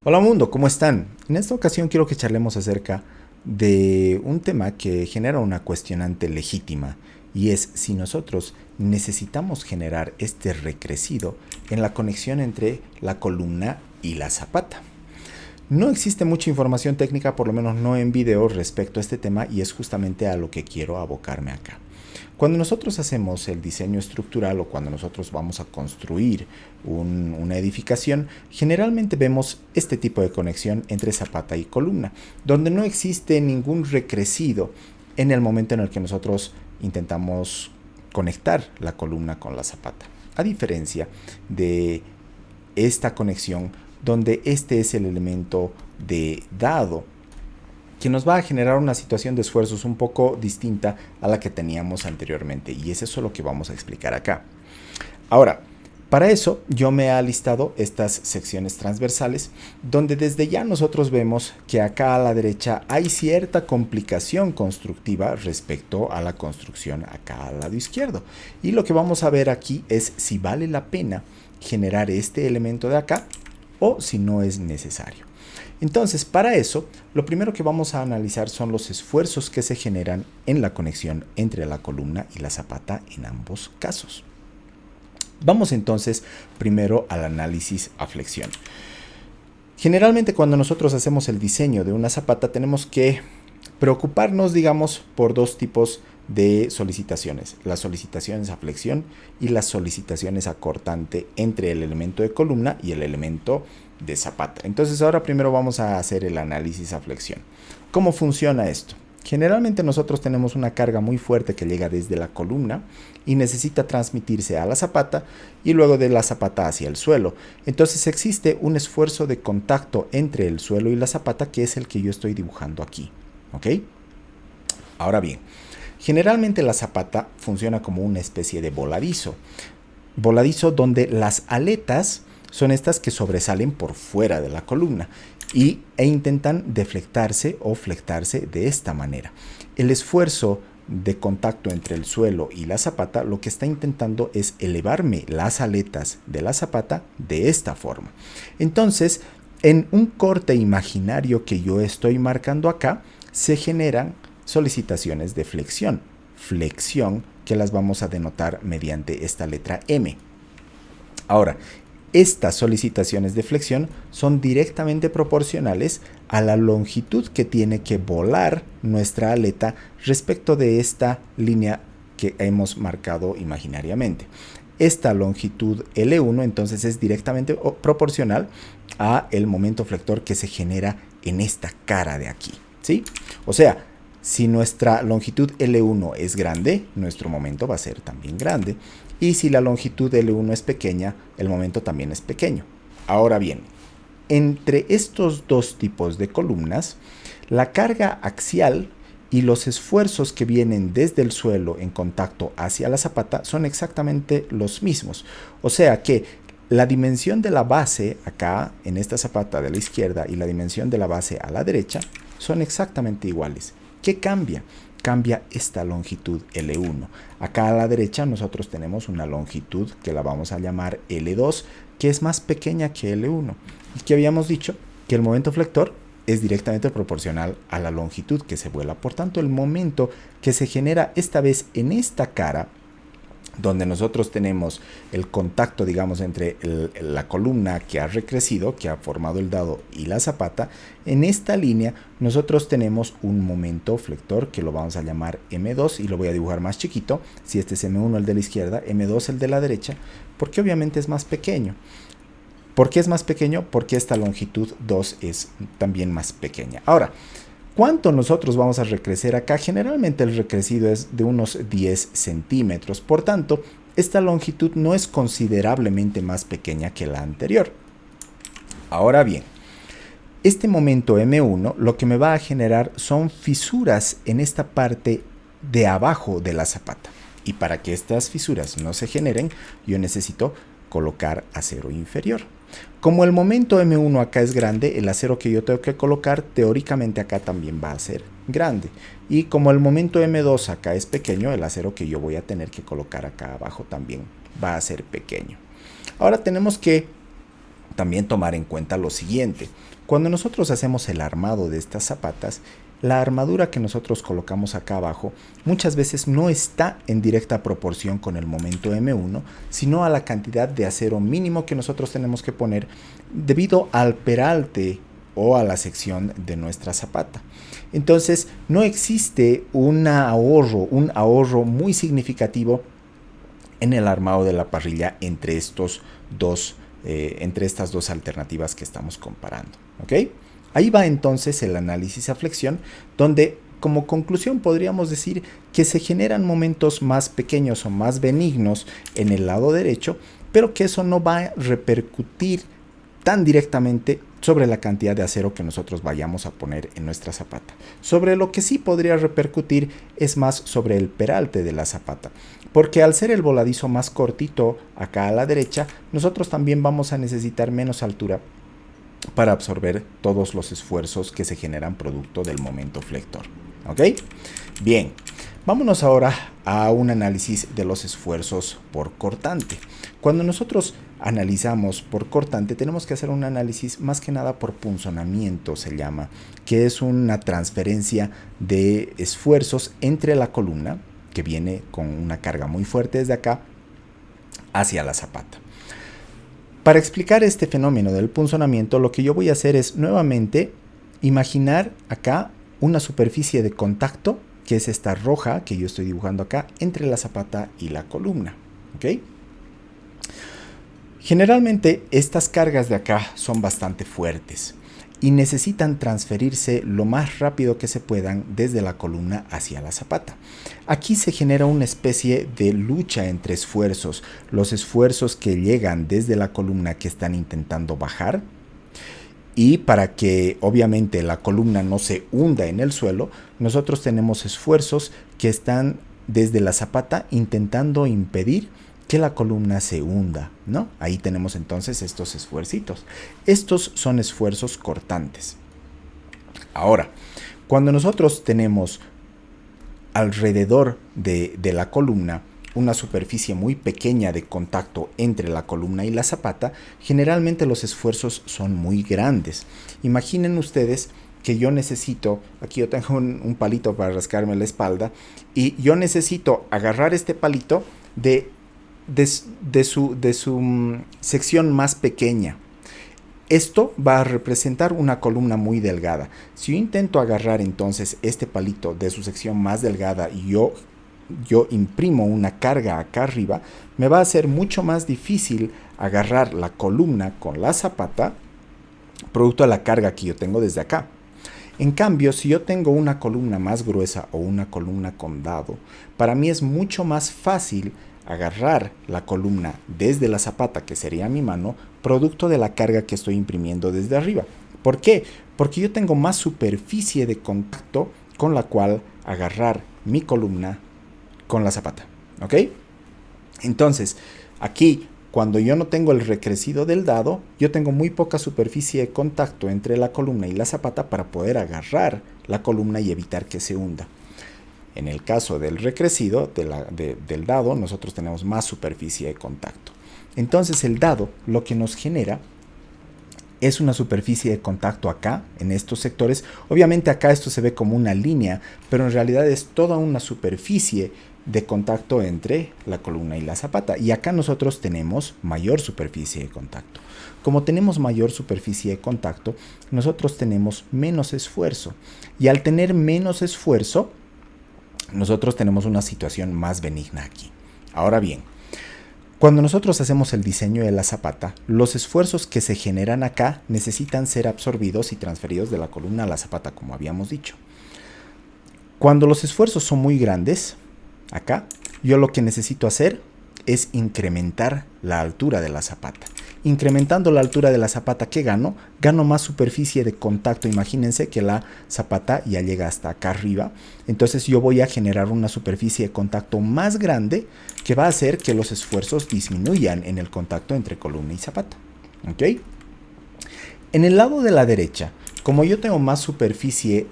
Hola mundo, ¿cómo están? En esta ocasión quiero que charlemos acerca de un tema que genera una cuestionante legítima y es si nosotros necesitamos generar este recrecido en la conexión entre la columna y la zapata. No existe mucha información técnica, por lo menos no en video, respecto a este tema y es justamente a lo que quiero abocarme acá. Cuando nosotros hacemos el diseño estructural o cuando nosotros vamos a construir una edificación, generalmente vemos este tipo de conexión entre zapata y columna, donde no existe ningún recrecido en el momento en el que nosotros intentamos conectar la columna con la zapata. A diferencia de esta conexión donde este es el elemento de dado que nos va a generar una situación de esfuerzos un poco distinta a la que teníamos anteriormente. Y es eso lo que vamos a explicar acá. Ahora, para eso yo me he alistado estas secciones transversales, donde desde ya nosotros vemos que acá a la derecha hay cierta complicación constructiva respecto a la construcción acá al lado izquierdo. Y lo que vamos a ver aquí es si vale la pena generar este elemento de acá o si no es necesario. Entonces, para eso, lo primero que vamos a analizar son los esfuerzos que se generan en la conexión entre la columna y la zapata en ambos casos. Vamos entonces primero al análisis a flexión. Generalmente cuando nosotros hacemos el diseño de una zapata tenemos que preocuparnos, digamos, por dos tipos de solicitaciones. Las solicitaciones a flexión y las solicitaciones a cortante entre el elemento de columna y el elemento de zapata. Entonces ahora primero vamos a hacer el análisis a flexión. ¿Cómo funciona esto? Generalmente nosotros tenemos una carga muy fuerte que llega desde la columna y necesita transmitirse a la zapata y luego de la zapata hacia el suelo. Entonces existe un esfuerzo de contacto entre el suelo y la zapata que es el que yo estoy dibujando aquí. ¿Ok? Ahora bien, generalmente la zapata funciona como una especie de voladizo. Voladizo donde las aletas son estas que sobresalen por fuera de la columna e intentan deflectarse o flectarse de esta manera. El esfuerzo de contacto entre el suelo y la zapata lo que está intentando es elevarme las aletas de la zapata de esta forma. Entonces, en un corte imaginario que yo estoy marcando acá, se generan solicitaciones de flexión. Flexión que las vamos a denotar mediante esta letra M. Ahora, estas solicitaciones de flexión son directamente proporcionales a la longitud que tiene que volar nuestra aleta respecto de esta línea que hemos marcado imaginariamente. Esta longitud L1 entonces es directamente proporcional a el momento flector que se genera en esta cara de aquí, ¿sí? O sea, si nuestra longitud L1 es grande, nuestro momento va a ser también grande. Y si la longitud L1 es pequeña, el momento también es pequeño. Ahora bien, entre estos dos tipos de columnas, la carga axial y los esfuerzos que vienen desde el suelo en contacto hacia la zapata son exactamente los mismos. O sea que la dimensión de la base acá, en esta zapata de la izquierda, y la dimensión de la base a la derecha son exactamente iguales. ¿Qué cambia? Cambia esta longitud L1. Acá a la derecha nosotros tenemos una longitud que la vamos a llamar L2, que es más pequeña que L1. Y que habíamos dicho que el momento flector es directamente proporcional a la longitud que se vuela. Por tanto, el momento que se genera esta vez en esta cara, donde nosotros tenemos el contacto, digamos, entre la columna que ha recrecido, que ha formado el dado y la zapata, en esta línea nosotros tenemos un momento flector que lo vamos a llamar M2 y lo voy a dibujar más chiquito. Si este es M1 el de la izquierda, M2 el de la derecha, porque obviamente es más pequeño. ¿Por qué es más pequeño? Porque esta longitud 2 es también más pequeña. Ahora, ¿cuánto nosotros vamos a recrecer acá? Generalmente el recrecido es de unos 10 centímetros. Por tanto, esta longitud no es considerablemente más pequeña que la anterior. Ahora bien, este momento M1 lo que me va a generar son fisuras en esta parte de abajo de la zapata. Y para que estas fisuras no se generen, yo necesito colocar acero inferior. Como el momento M1 acá es grande, el acero que yo tengo que colocar teóricamente acá también va a ser grande. Y como el momento M2 acá es pequeño, el acero que yo voy a tener que colocar acá abajo también va a ser pequeño. Ahora tenemos que también tomar en cuenta lo siguiente. Cuando nosotros hacemos el armado de estas zapatas, la armadura que nosotros colocamos acá abajo muchas veces no está en directa proporción con el momento M1, sino a la cantidad de acero mínimo que nosotros tenemos que poner debido al peralte o a la sección de nuestra zapata. Entonces no existe un ahorro muy significativo en el armado de la parrilla entre estas dos alternativas que estamos comparando. ¿Ok? Ahí va entonces el análisis a flexión, donde como conclusión podríamos decir que se generan momentos más pequeños o más benignos en el lado derecho, pero que eso no va a repercutir tan directamente sobre la cantidad de acero que nosotros vayamos a poner en nuestra zapata. Sobre lo que sí podría repercutir es más sobre el peralte de la zapata, porque al ser el voladizo más cortito acá a la derecha, nosotros también vamos a necesitar menos altura para absorber todos los esfuerzos que se generan producto del momento flector. ¿Ok? Bien, vámonos ahora a un análisis de los esfuerzos por cortante. Cuando nosotros analizamos por cortante, tenemos que hacer un análisis más que nada por punzonamiento, se llama, que es una transferencia de esfuerzos entre la columna, que viene con una carga muy fuerte desde acá, hacia la zapata. Para explicar este fenómeno del punzonamiento, lo que yo voy a hacer es nuevamente imaginar acá una superficie de contacto, que es esta roja que yo estoy dibujando acá, entre la zapata y la columna. ¿Ok? Generalmente estas cargas de acá son bastante fuertes y necesitan transferirse lo más rápido que se puedan desde la columna hacia la zapata. Aquí se genera una especie de lucha entre esfuerzos, los esfuerzos que llegan desde la columna que están intentando bajar, y para que obviamente la columna no se hunda en el suelo, nosotros tenemos esfuerzos que están desde la zapata intentando impedir que la columna se hunda, ¿no? Ahí tenemos entonces estos esfuercitos. Estos son esfuerzos cortantes. Ahora, cuando nosotros tenemos alrededor de la columna una superficie muy pequeña de contacto entre la columna y la zapata, generalmente los esfuerzos son muy grandes. Imaginen ustedes que yo necesito, aquí yo tengo un palito para rascarme la espalda, y yo necesito agarrar este palito de su sección más pequeña. Esto va a representar una columna muy delgada. Si yo intento agarrar entonces este palito de su sección más delgada y yo imprimo una carga acá arriba, me va a ser mucho más difícil agarrar la columna con la zapata, producto de la carga que yo tengo desde acá. En cambio, si yo tengo una columna más gruesa o una columna con dado, para mí es mucho más fácil agarrar la columna desde la zapata, que sería mi mano, producto de la carga que estoy imprimiendo desde arriba. ¿Por qué? Porque yo tengo más superficie de contacto con la cual agarrar mi columna con la zapata. ¿Ok? Entonces, aquí, cuando yo no tengo el recrecido del dado, yo tengo muy poca superficie de contacto entre la columna y la zapata para poder agarrar la columna y evitar que se hunda. En el caso del recrecido del dado, nosotros tenemos más superficie de contacto. Entonces el dado lo que nos genera es una superficie de contacto acá, en estos sectores. Obviamente acá esto se ve como una línea, pero en realidad es toda una superficie de contacto entre la columna y la zapata. Y acá nosotros tenemos mayor superficie de contacto. Como tenemos mayor superficie de contacto, nosotros tenemos menos esfuerzo. Y al tener menos esfuerzo, nosotros tenemos una situación más benigna aquí. Ahora bien, cuando nosotros hacemos el diseño de la zapata, los esfuerzos que se generan acá necesitan ser absorbidos y transferidos de la columna a la zapata, como habíamos dicho. Cuando los esfuerzos son muy grandes, acá, yo lo que necesito hacer es incrementar la altura de la zapata. Incrementando la altura de la zapata, ¿qué gano? Gano más superficie de contacto. Imagínense que la zapata ya llega hasta acá arriba. Entonces yo voy a generar una superficie de contacto más grande que va a hacer que los esfuerzos disminuyan en el contacto entre columna y zapata. ¿Ok? En el lado de la derecha, como yo tengo más superficie,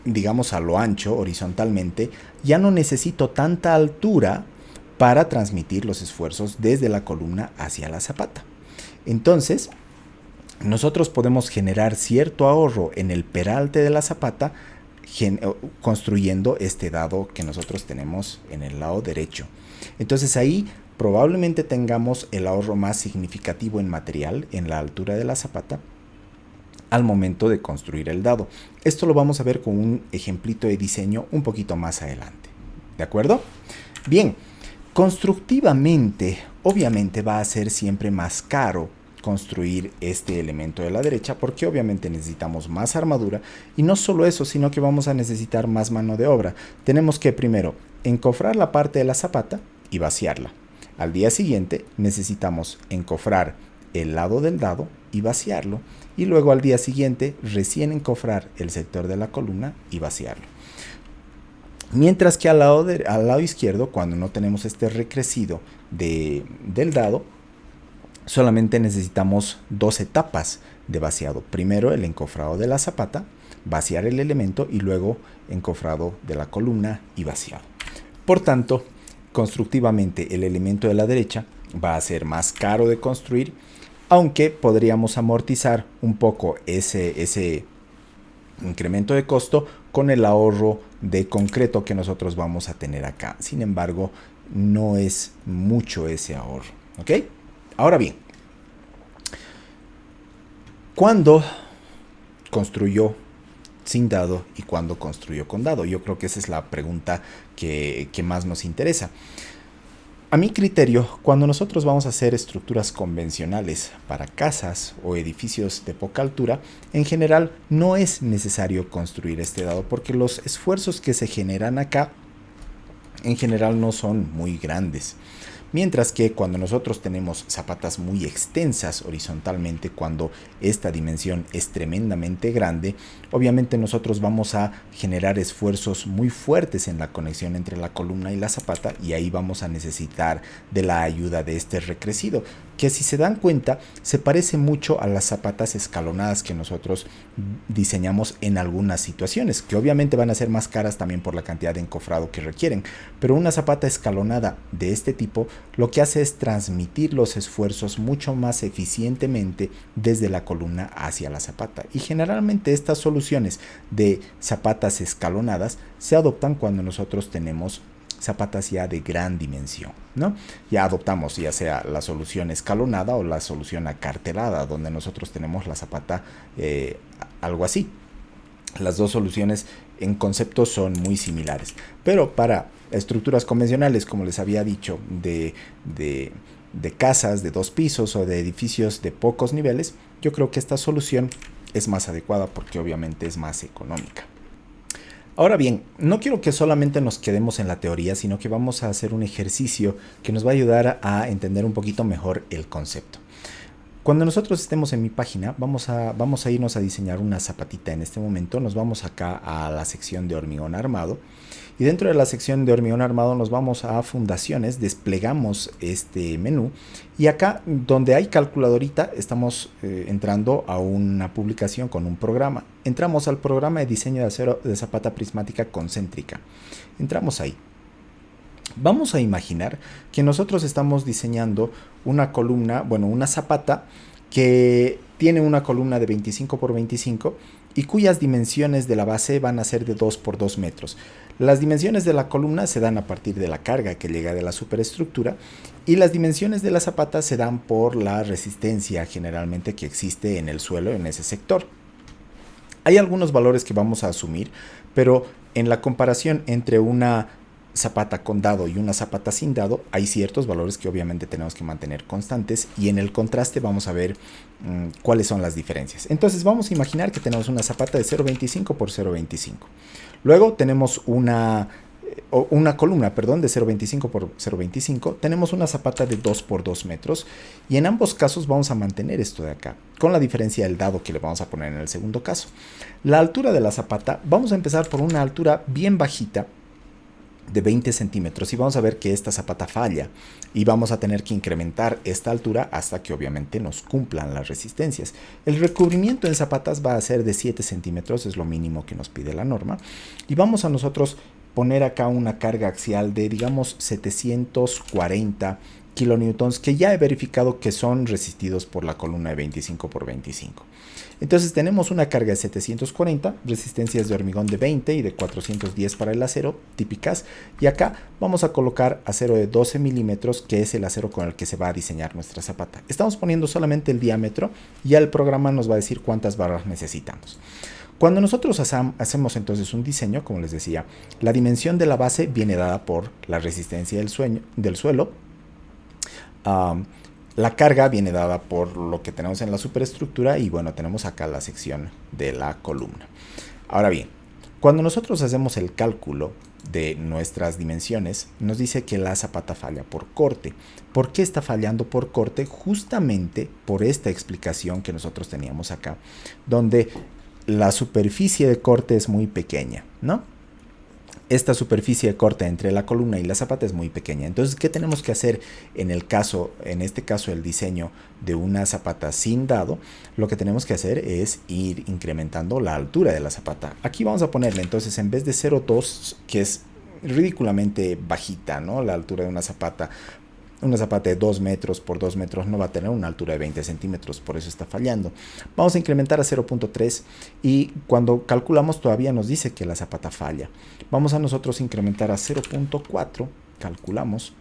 digamos a lo ancho, horizontalmente, ya no necesito tanta altura para transmitir los esfuerzos desde la columna hacia la zapata. Entonces, nosotros podemos generar cierto ahorro en el peralte de la zapata construyendo este dado que nosotros tenemos en el lado derecho. Entonces ahí probablemente tengamos el ahorro más significativo en material en la altura de la zapata al momento de construir el dado. Esto lo vamos a ver con un ejemplito de diseño un poquito más adelante. ¿De acuerdo? Bien, constructivamente, obviamente va a ser siempre más caro construir este elemento de la derecha porque obviamente necesitamos más armadura y no solo eso, sino que vamos a necesitar más mano de obra. Tenemos que primero encofrar la parte de la zapata y vaciarla. Al día siguiente necesitamos encofrar el lado del dado y vaciarlo, y luego al día siguiente recién encofrar el sector de la columna y vaciarlo. Mientras que al lado izquierdo, cuando no tenemos este recrecido del dado, solamente necesitamos dos etapas de vaciado. Primero el encofrado de la zapata, vaciar el elemento y luego encofrado de la columna y vaciado. Por tanto, constructivamente el elemento de la derecha va a ser más caro de construir, aunque podríamos amortizar un poco ese incremento de costo con el ahorro de concreto que nosotros vamos a tener acá. Sin embargo, no es mucho ese ahorro. ¿Ok? Ahora bien, ¿cuándo construyó sin dado y cuándo construyó con dado? Yo creo que esa es la pregunta que más nos interesa. A mi criterio, cuando nosotros vamos a hacer estructuras convencionales para casas o edificios de poca altura, en general no es necesario construir este dado porque los esfuerzos que se generan acá en general no son muy grandes. Mientras que cuando nosotros tenemos zapatas muy extensas horizontalmente, cuando esta dimensión es tremendamente grande, obviamente nosotros vamos a generar esfuerzos muy fuertes en la conexión entre la columna y la zapata, y ahí vamos a necesitar de la ayuda de este recrecido, que si se dan cuenta se parece mucho a las zapatas escalonadas que nosotros diseñamos en algunas situaciones, que obviamente van a ser más caras también por la cantidad de encofrado que requieren, pero una zapata escalonada de este tipo lo que hace es transmitir los esfuerzos mucho más eficientemente desde la columna hacia la zapata, y generalmente estas soluciones de zapatas escalonadas se adoptan cuando nosotros tenemos zapatas ya de gran dimensión, ¿no? Ya adoptamos ya sea la solución escalonada o la solución acartelada, donde nosotros tenemos la zapata algo así. Las dos soluciones en concepto son muy similares, pero para estructuras convencionales, como les había dicho, de casas de 2 pisos o de edificios de pocos niveles, yo creo que esta solución es más adecuada porque obviamente es más económica. Ahora bien, no quiero que solamente nos quedemos en la teoría, sino que vamos a hacer un ejercicio que nos va a ayudar a entender un poquito mejor el concepto. Cuando nosotros estemos en mi página, vamos a irnos a diseñar una zapatita en este momento. Nos vamos acá a la sección de hormigón armado. Y dentro de la sección de hormigón armado nos vamos a fundaciones, desplegamos este menú. Y acá donde hay calculadorita estamos entrando a una publicación con un programa. Entramos al programa de diseño de acero de zapata prismática concéntrica. Entramos ahí. Vamos a imaginar que nosotros estamos diseñando una columna, bueno, una zapata que tiene una columna de 25 por 25 y cuyas dimensiones de la base van a ser de 2 por 2 metros. Las dimensiones de la columna se dan a partir de la carga que llega de la superestructura, y las dimensiones de la zapata se dan por la resistencia generalmente que existe en el suelo en ese sector. Hay algunos valores que vamos a asumir, pero en la comparación entre una zapata con dado y una zapata sin dado, hay ciertos valores que obviamente tenemos que mantener constantes, y en el contraste vamos a ver cuáles son las diferencias. Entonces vamos a imaginar que tenemos una zapata de 0.25 por 0.25. Luego tenemos una columna, de 0.25 por 0.25. Tenemos una zapata de 2 por 2 metros, y en ambos casos vamos a mantener esto de acá, con la diferencia del dado que le vamos a poner en el segundo caso. La altura de la zapata, vamos a empezar por una altura bien bajita, de 20 centímetros, y vamos a ver que esta zapata falla y vamos a tener que incrementar esta altura hasta que obviamente nos cumplan las resistencias. El recubrimiento en zapatas va a ser de 7 centímetros, es lo mínimo que nos pide la norma, y vamos a nosotros poner acá una carga axial de digamos 740 kilonewtons que ya he verificado que son resistidos por la columna de 25 por 25. Entonces tenemos una carga de 740, resistencias de hormigón de 20 y de 410 para el acero típicas, y acá vamos a colocar acero de 12 milímetros, que es el acero con el que se va a diseñar nuestra zapata. Estamos poniendo solamente el diámetro y ya el programa nos va a decir cuántas barras necesitamos. Cuando nosotros hacemos entonces un diseño, como les decía, la dimensión de la base viene dada por la resistencia del suelo. La carga viene dada por lo que tenemos en la superestructura y bueno, tenemos acá la sección de la columna. Ahora bien, cuando nosotros hacemos el cálculo de nuestras dimensiones, nos dice que la zapata falla por corte. ¿Por qué está fallando por corte? Justamente por esta explicación que nosotros teníamos acá, donde la superficie de corte es muy pequeña, ¿no? Esta superficie de corte entre la columna y la zapata es muy pequeña. Entonces, ¿qué tenemos que hacer en este caso, el diseño de una zapata sin dado? Lo que tenemos que hacer es ir incrementando la altura de la zapata. Aquí vamos a ponerle, entonces, en vez de 0,2, que es ridículamente bajita, ¿no? La altura de una zapata de 2 metros por 2 metros no va a tener una altura de 20 centímetros, por eso está fallando. Vamos a incrementar a 0.3 y cuando calculamos todavía nos dice que la zapata falla. Vamos a nosotros incrementar a 0.4, calculamos,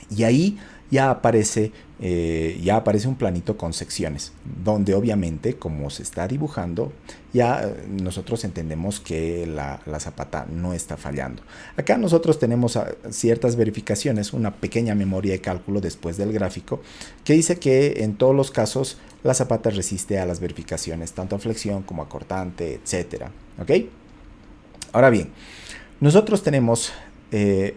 y ahí ya aparece un planito con secciones, donde obviamente, como se está dibujando, ya nosotros entendemos que la zapata no está fallando. Acá nosotros tenemos ciertas verificaciones, una pequeña memoria de cálculo después del gráfico, que dice que en todos los casos la zapata resiste a las verificaciones, tanto a flexión como a cortante, etcétera. ¿Ok? Ahora bien, nosotros tenemos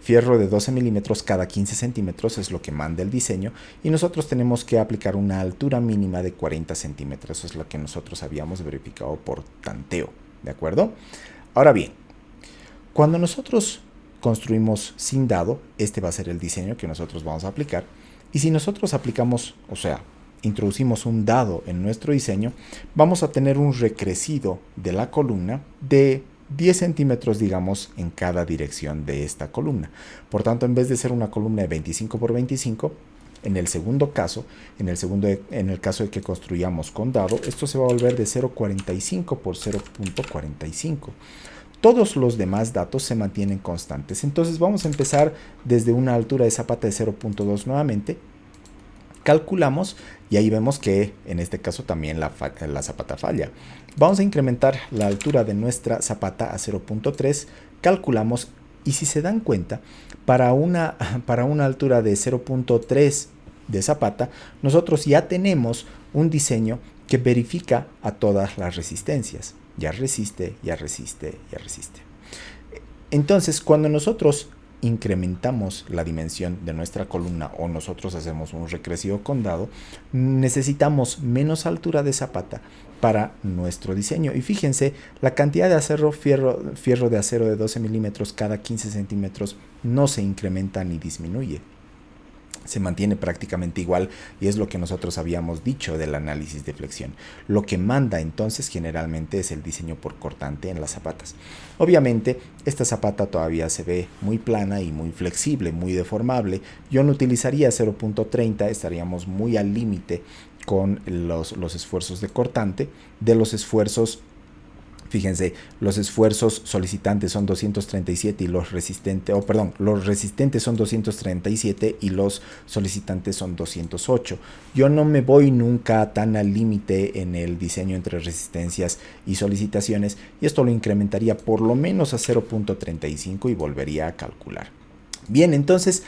fierro de 12 milímetros cada 15 centímetros, es lo que manda el diseño, y nosotros tenemos que aplicar una altura mínima de 40 centímetros, eso es lo que nosotros habíamos verificado por tanteo, ¿de acuerdo? Ahora bien, cuando nosotros construimos sin dado, este va a ser el diseño que nosotros vamos a aplicar, y si nosotros aplicamos, o sea, introducimos un dado en nuestro diseño, vamos a tener un recrecido de la columna de 10 centímetros, digamos, en cada dirección de esta columna. Por tanto, en vez de ser una columna de 25 por 25, en el segundo caso, en el caso de que construyamos con dado, esto se va a volver de 0.45 por 0.45. Todos los demás datos se mantienen constantes. Entonces vamos a empezar desde una altura de zapata de 0.2 nuevamente. Calculamos y ahí vemos que en este caso también la zapata falla. Vamos a incrementar la altura de nuestra zapata a 0.3, calculamos y si se dan cuenta, para una altura de 0.3 de zapata, nosotros ya tenemos un diseño que verifica a todas las resistencias. Ya resiste, ya resiste, ya resiste. Entonces, cuando nosotros incrementamos la dimensión de nuestra columna o nosotros hacemos un recrecivo con dado, necesitamos menos altura de zapata para nuestro diseño. Y fíjense, la cantidad de fierro de acero de 12 milímetros cada 15 centímetros no se incrementa ni disminuye. Se mantiene prácticamente igual y es lo que nosotros habíamos dicho del análisis de flexión. Lo que manda entonces generalmente es el diseño por cortante en las zapatas. Obviamente esta zapata todavía se ve muy plana y muy flexible, muy deformable. Yo no utilizaría 0.30, estaríamos muy al límite con los esfuerzos de cortante. De los esfuerzos, fíjense, los esfuerzos solicitantes son 237 y los resistentes son 237 y los solicitantes son 208. Yo no me voy nunca tan al límite en el diseño entre resistencias y solicitaciones y esto lo incrementaría por lo menos a 0.35 y volvería a calcular. Bien, entonces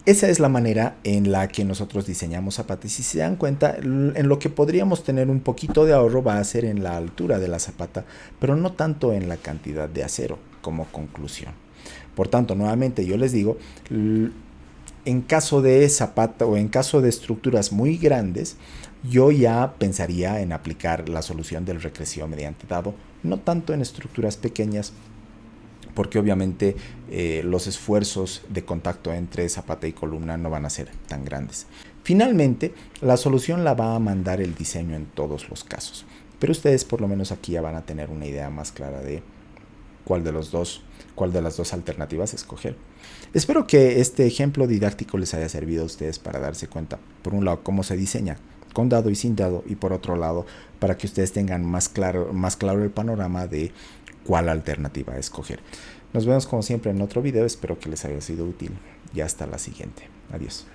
esa es la manera en la que nosotros diseñamos zapatas. Si se dan cuenta, en lo que podríamos tener un poquito de ahorro va a ser en la altura de la zapata, pero no tanto en la cantidad de acero como conclusión. Por tanto, nuevamente yo les digo, en caso de zapata o en caso de estructuras muy grandes, yo ya pensaría en aplicar la solución del recrecivo mediante dado, no tanto en estructuras pequeñas, porque obviamente los esfuerzos de contacto entre zapata y columna no van a ser tan grandes. Finalmente, la solución la va a mandar el diseño en todos los casos, pero ustedes por lo menos aquí ya van a tener una idea más clara de cuál de las dos alternativas escoger. Espero que este ejemplo didáctico les haya servido a ustedes para darse cuenta, por un lado, cómo se diseña con dado y sin dado, y por otro lado, para que ustedes tengan más claro el panorama de cuál alternativa escoger. Nos vemos como siempre en otro video, espero que les haya sido útil y hasta la siguiente. Adiós.